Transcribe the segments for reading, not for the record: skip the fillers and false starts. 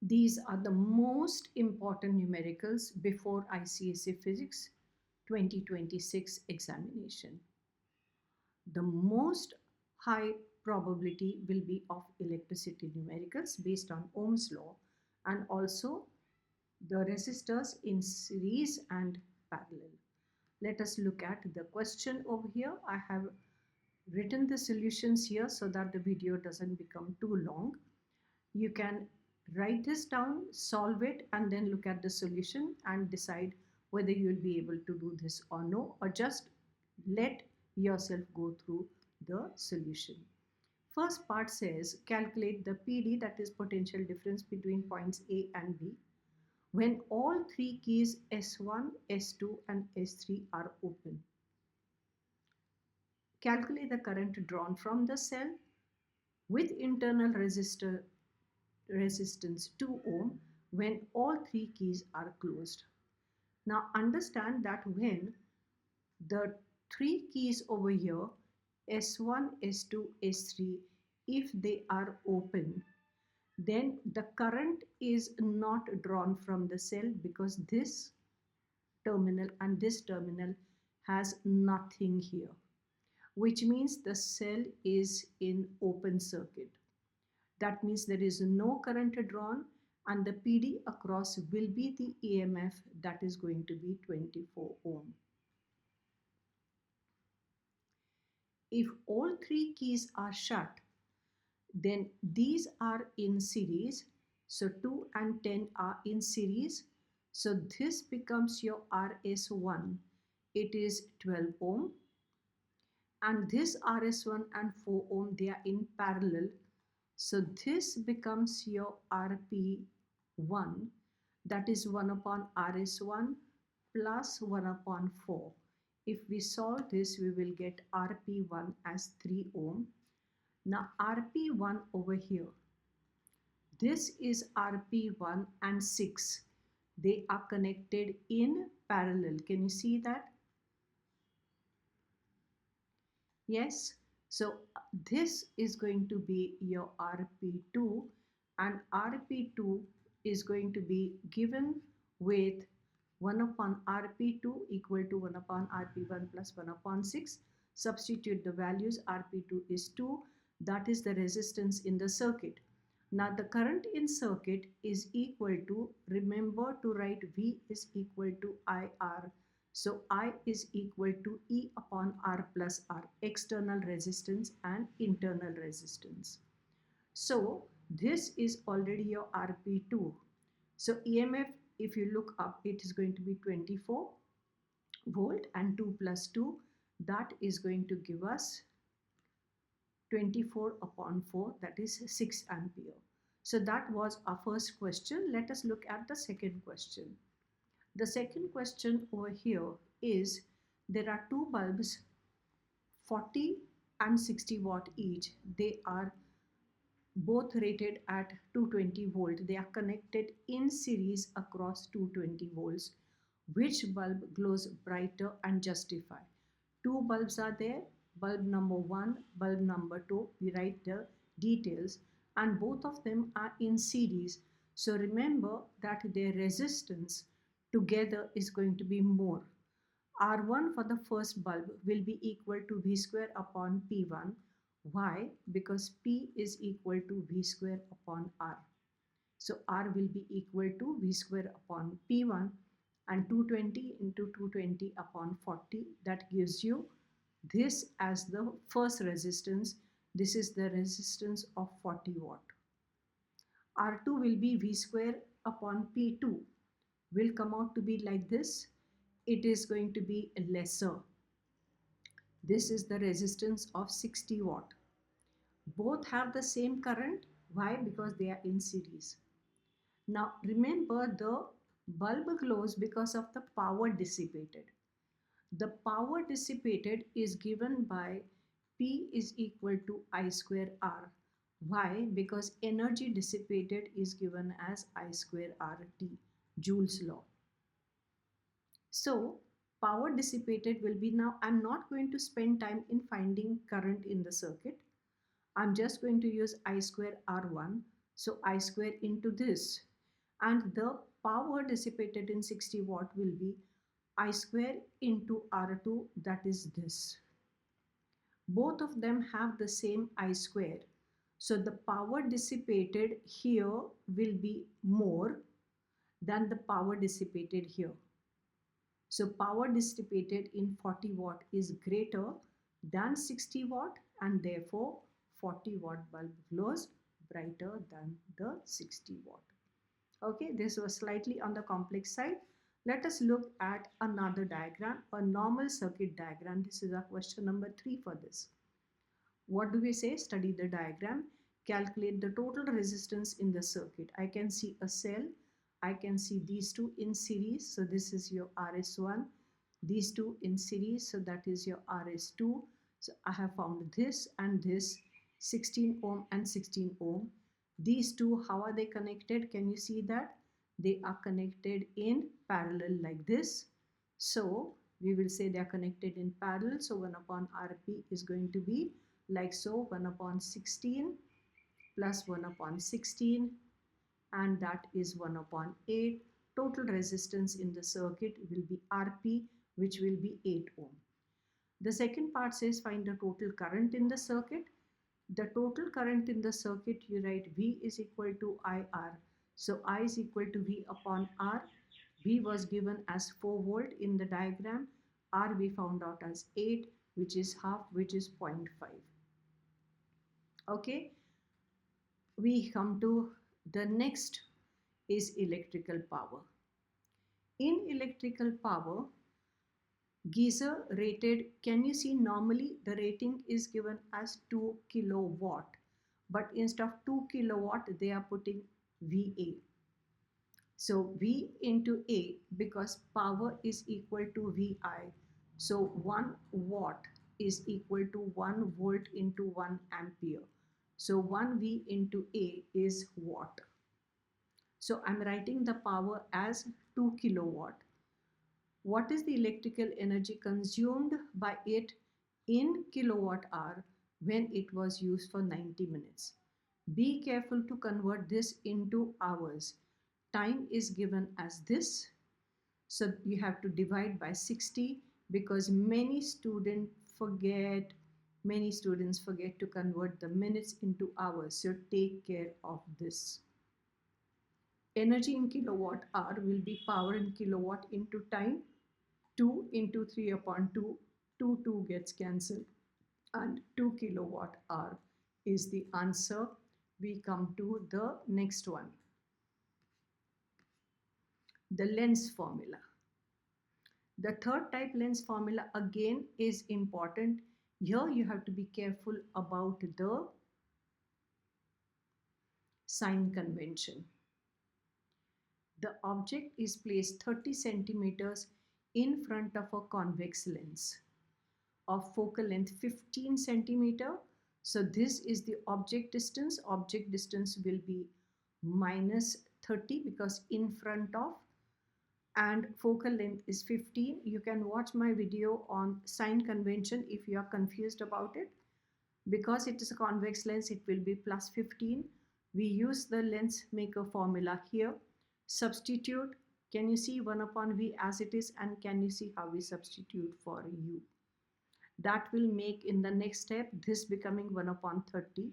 These are the most important numericals before ICSE Physics 2026 examination. The most high probability will be of electricity numericals based on Ohm's law, and also the resistors in series and parallel. Let us look at the question over here. I have written the solutions here so that the video doesn't become too long. You can write this down, solve it, and then look at the solution and decide whether you'll be able to do this or no, or just let yourself go through the solution. First part says calculate the PD, that is potential difference between points A and B, when all three keys S1, S2 and S3 are open. Calculate the current drawn from the cell with internal resistance 2 ohm when all three keys are closed. Now understand that when the three keys over here, S1, S2, S3, if they are open, then the current is not drawn from the cell because this terminal and this terminal has nothing here, which means the cell is in open circuit. That means there is no current drawn, and the PD across will be the EMF, that is going to be 24 ohm. If all three keys are shut, then these are in series. So 2 and 10 are in series. So this becomes your RS1. It is 12 ohm. And this RS1 and 4 ohm, they are in parallel. So this becomes your RP1, that is 1 upon RS1 plus 1 upon 4. If we solve this, we will get RP1 as 3 ohm. Now RP1 over here, this is RP1 and 6. They are connected in parallel. Can you see that? Yes. So this is going to be your RP2, and RP2 is going to be given with 1 upon RP2 equal to 1 upon RP1 plus 1 upon 6. Substitute the values. RP2 is 2. That is the resistance in the circuit. Now the current in circuit is equal to, remember to write V is equal to IR. So I is equal to E upon R plus R, external resistance and internal resistance. So this is already your RP2. So EMF, if you look up, it is going to be 24 volt, and 2 plus 2, that is going to give us 24 upon 4, that is 6 ampere. So that was our first question. Let us look at the second question. The second question over here is, there are two bulbs, 40 and 60 watt each. They are both rated at 220 volt. They are connected in series across 220 volts. Which bulb glows brighter and justify? Two bulbs are there, bulb number 1, bulb number 2. We write the details, and both of them are in series. So remember that their resistance together is going to be more. R1 for the first bulb will be equal to V square upon P1. Why? Because P is equal to V square upon R. So R will be equal to V square upon P1, and 220 into 220 upon 40. That gives you this as the first resistance. This is the resistance of 40 watt. R2 will be V square upon P2. Will come out to be like this. It is going to be lesser. This is the resistance of 60 watt. Both have the same current. Why? Because they are in series. Now remember, the bulb glows because of the power dissipated. The power dissipated is given by P is equal to I square R. Why? Because energy dissipated is given as I square RT, Joule's law. So power dissipated will be, now I'm not going to spend time in finding current in the circuit. I'm just going to use I square R1. So I square into this and the power dissipated in 60 watt will be I square into R2, that is this. Both of them have the same I square. So the power dissipated here will be more than the power dissipated here. So power dissipated in 40 watt is greater than 60 watt, and therefore 40 watt bulb glows brighter than the 60 watt. Okay, this was slightly on the complex side. Let us look at another diagram, a normal circuit diagram. This is our question number 3 for this. What do we say? Study the diagram. Calculate the total resistance in the circuit. I can see a cell. I can see these two in series. So this is your RS1. These two in series. So that is your RS2. So I have found this and this, 16 ohm and 16 ohm. These two, how are they connected? Can you see that? They are connected in parallel like this. So we will say they are connected in parallel. So 1 upon Rp is going to be like so, 1 upon 16 plus 1 upon 16, and that is 1 upon 8. Total resistance in the circuit will be Rp, which will be 8 ohm. The second part says find the total current in the circuit. The total current in the circuit, you write V is equal to IR. So I is equal to V upon R. V was given as 4 volt in the diagram. R we found out as 8, which is half, which is 0.5. Okay, we come to the next is electrical power. In electrical power, geyser rated, can you see normally the rating is given as 2 kilowatt, but instead of 2 kilowatt they are putting VA. So V into A, because power is equal to VI, so 1 watt is equal to 1 volt into 1 ampere. So 1 V into A is watt. So I'm writing the power as 2 kilowatt. What is the electrical energy consumed by it in kilowatt hour when it was used for 90 minutes? Be careful to convert this into hours. Time is given as this. So you have to divide by 60 because many students forget to convert the minutes into hours. So take care of this. Energy in kilowatt hour will be power in kilowatt into time. 2 into 3 upon 2, 2 gets cancelled, and 2 kilowatt hour is the answer. We come to the next one, the Lenz formula. The third type Lenz formula again is important. Here you have to be careful about the sign convention. The object is placed 30 centimeters in front of a convex lens of focal length 15 centimeter. So this is the object distance. Object distance will be minus 30 because in front of, and focal length is 15. You can watch my video on sign convention if you are confused about it. Because it is a convex lens, it will be plus 15. We use the lens maker formula here. Substitute. Can you see 1 upon V as it is, and can you see how we substitute for U? That will make in the next step this becoming 1 upon 30,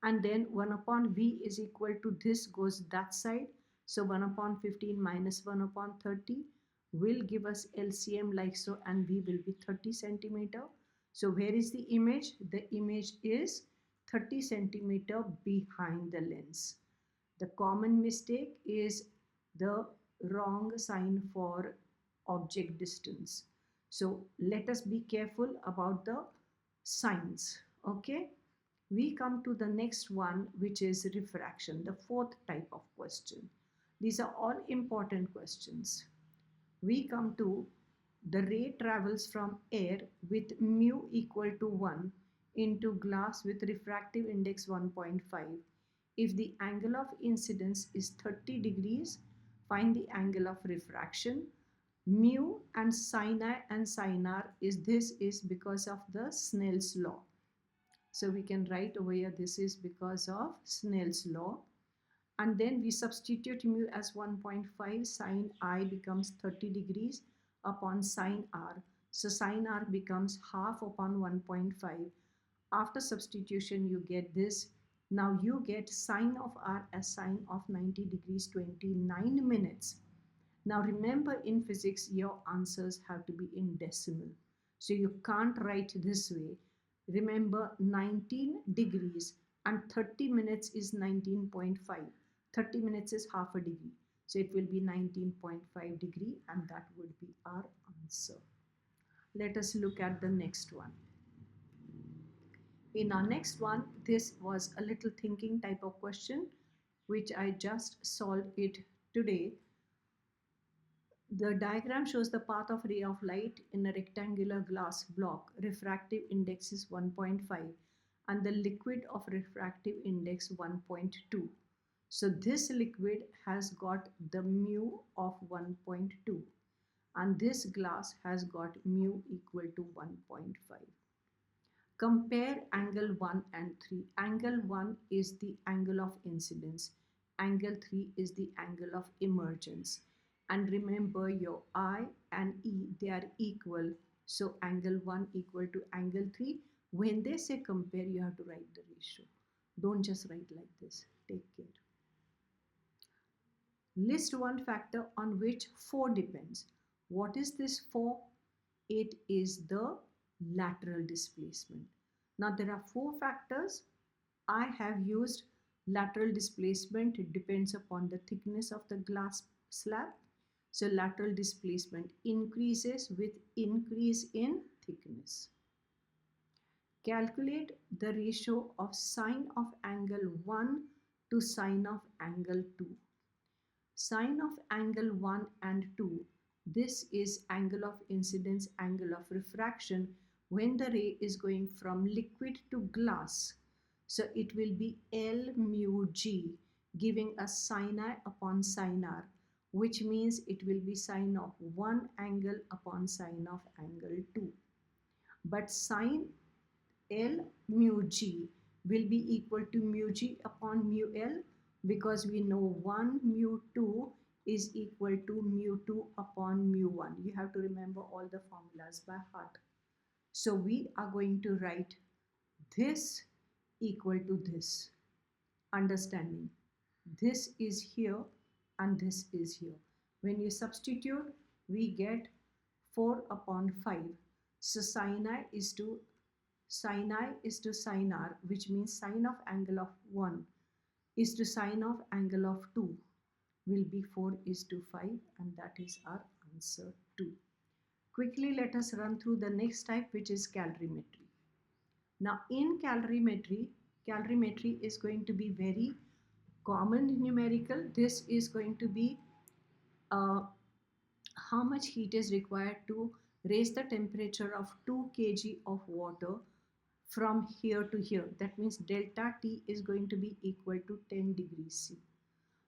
and then 1 upon V is equal to this goes that side. So 1 upon 15 minus 1 upon 30 will give us LCM like so, and V will be 30 centimeter. So where is the image? The image is 30 centimeter behind the lens. The common mistake is the wrong sign for object distance. So let us be careful about the signs. Okay, we come to the next one, which is refraction, the fourth type of question. These are all important questions. We come to the ray travels from air with mu equal to 1 into glass with refractive index 1.5. If the angle of incidence is 30 degrees, find the angle of refraction. Mu and sin I and sin R is because of the Snell's law. So we can write over here, this is because of Snell's law. And then we substitute mu as 1.5, sine I becomes 30 degrees upon sine R. So sine R becomes half upon 1.5. After substitution, you get this. Now you get sine of R as sine of 90 degrees, 29 minutes. Now remember, in physics, your answers have to be in decimal. So you can't write this way. Remember, 19 degrees and 30 minutes is 19.5. 30 minutes is half a degree. So it will be 19.5 degree, and that would be our answer. Let us look at the next one. In our next one, this was a little thinking type of question, which I just solved it today. The diagram shows the path of ray of light in a rectangular glass block. Refractive index is 1.5 and the liquid of refractive index 1.2. So this liquid has got the mu of 1.2 and this glass has got mu equal to 1.5. Compare angle 1 and 3. Angle 1 is the angle of incidence. Angle 3 is the angle of emergence. And remember, your I and E, they are equal. So angle 1 equal to angle 3. When they say compare, you have to write the ratio. Don't just write like this. Take care. List one factor on which 4 depends. What is this 4? It is the lateral displacement. Now there are 4 factors. I have used lateral displacement. It depends upon the thickness of the glass slab. So lateral displacement increases with increase in thickness. Calculate the ratio of sine of angle 1 to sine of angle 2. Sine of angle 1 and 2, this is angle of incidence, angle of refraction when the ray is going from liquid to glass. So it will be L mu G, giving us sine I upon sine R, which means it will be sine of one angle upon sine of angle 2. But sine L mu G will be equal to mu G upon mu L, because we know 1 mu 2 is equal to mu 2 upon mu 1. You have to remember all the formulas by heart. So we are going to write this equal to this. Understanding. This is here and this is here. When you substitute, we get 4 upon 5. So sine I is to sine R, which means sine of angle of 1 is to sine of angle of 2 will be 4 is to 5, and that is our answer 2. Quickly let us run through the next type, which is calorimetry. Now in calorimetry is going to be very common numerical. This is going to be how much heat is required to raise the temperature of 2 kg of water from here to here. That means delta T is going to be equal to 10 degrees C.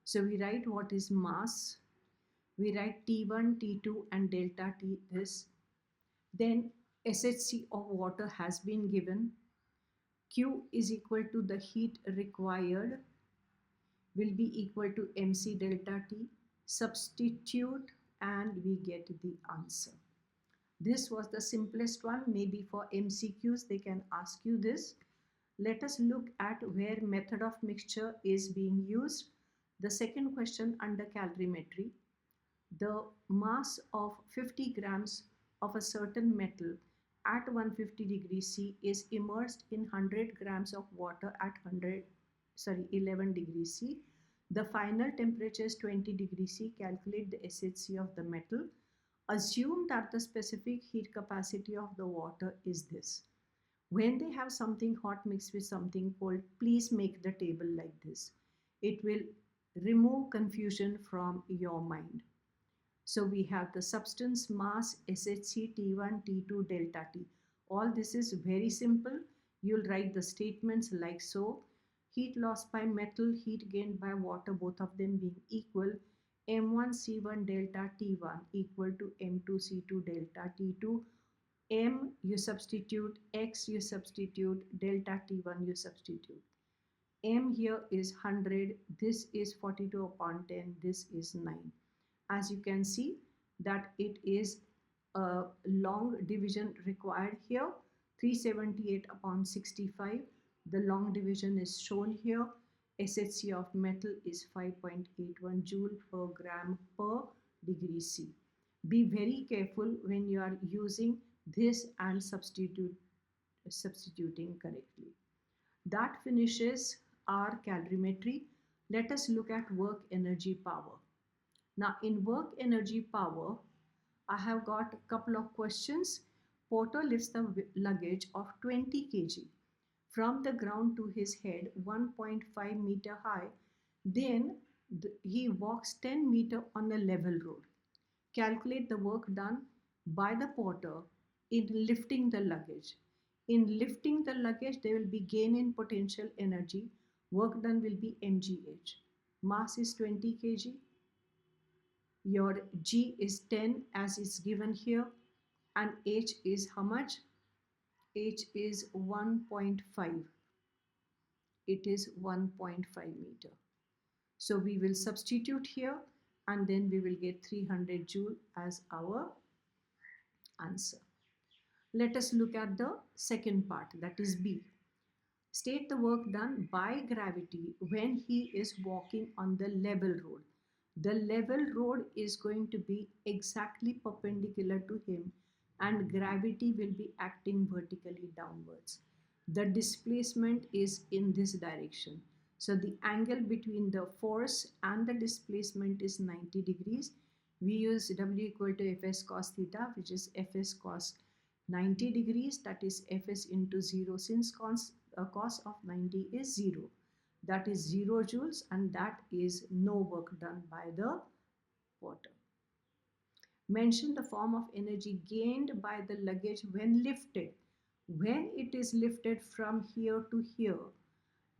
So we write what is mass. We write T1, T2 and delta T this. Then SHC of water has been given. Q is equal to the heat required will be equal to MC delta T. Substitute and we get the answer. This was the simplest one. Maybe for MCQs they can ask you this. Let us look at where method of mixture is being used. The second question under calorimetry. The mass of 50 grams of a certain metal at 150 degrees C is immersed in 100 grams of water at 11 degrees C. The final temperature is 20 degrees C. Calculate the SHC of the metal. Assume that the specific heat capacity of the water is this. When they have something hot mixed with something cold, please make the table like this. It will remove confusion from your mind. So we have the substance, mass, SHC, T1, T2, delta T. All this is very simple. You'll write the statements like so. Heat lost by metal, heat gained by water, both of them being equal. M1C1 delta T1 equal to M2C2 delta T2. M you substitute, X you substitute, delta T1 you substitute. M here is 100, this is 42 upon 10, this is 9. As you can see that it is a long division required here, 378 upon 65. The long division is shown here. SHC of metal is 5.81 joule per gram per degree C. Be very careful when you are using this and substituting correctly. That finishes our calorimetry. Let us look at work energy power. Now in work energy power, I have got a couple of questions. Porter lifts the luggage of 20 kg from the ground to his head 1.5 meter high. Then he walks 10 meter on a level road. Calculate the work done by the porter in lifting the luggage. In lifting the luggage, there will be gain in potential energy. Work done will be mgh. Mass is 20 kg. Your G is 10 as is given here, and H is how much? H is 1.5. It is 1.5 meter. So we will substitute here and then we will get 300 joule as our answer. Let us look at the second part, that is B. State the work done by gravity when he is walking on the level road. The level road is going to be exactly perpendicular to him and gravity will be acting vertically downwards. The displacement is in this direction. So the angle between the force and the displacement is 90 degrees. We use W equal to Fs cos theta, which is Fs cos 90 degrees, that is Fs into 0, since cos of 90 is 0. That is 0 joules and that is no work done by the porter. Mention the form of energy gained by the luggage when lifted. When it is lifted from here to here,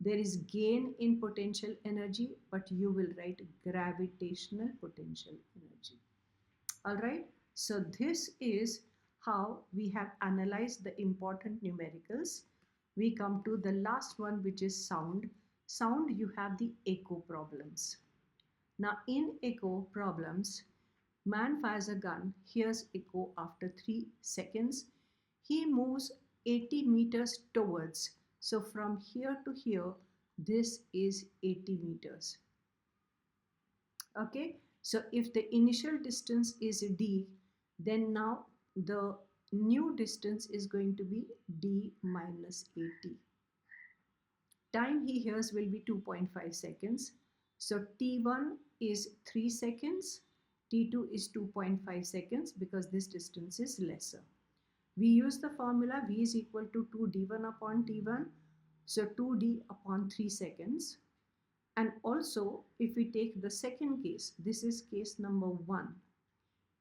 there is gain in potential energy, but you will write gravitational potential energy. All right, so this is how we have analyzed the important numericals. We come to the last one, which is sound. Sound, you have the echo problems. Now in echo problems, man fires a gun, hears echo after 3 seconds. He moves 80 meters towards. So from here to here, this is 80 meters. Okay, so if the initial distance is d, then now the new distance is going to be d minus 80. Time he hears will be 2.5 seconds. So T1 is 3 seconds, T2 is 2.5 seconds because this distance is lesser. We use the formula V is equal to 2d1 upon T1, so 2d upon 3 seconds. And also, if we take the second case, this is case number 1.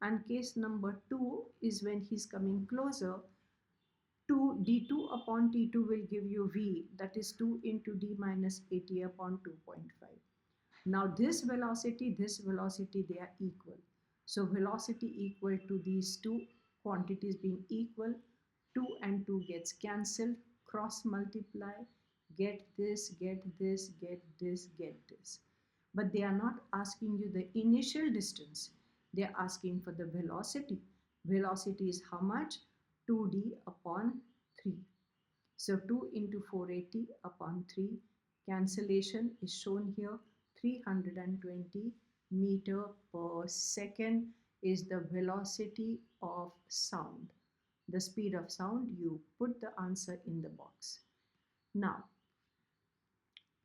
And case number 2 is when he's coming closer. 2d2 upon T2 will give you V, that is 2 into d minus 80 upon 2.5. Now this velocity, they are equal. So velocity equal to these two quantities being equal, 2 and 2 gets cancelled, cross multiply, get this, get this, get this, get this. But they are not asking you the initial distance. They are asking for the velocity. Velocity is how much? 2d upon 3. So 2 into 480 upon 3. Cancellation is shown here. 320 meter per second is the velocity of sound. The speed of sound, you put the answer in the box. Now,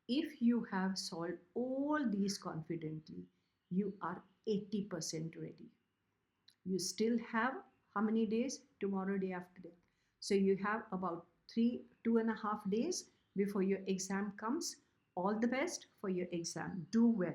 if you have solved all these confidently, you are 80% ready. You still have how many days? Tomorrow, day after day. So you have about 2.5 days before your exam comes. All the best for your exam. Do well.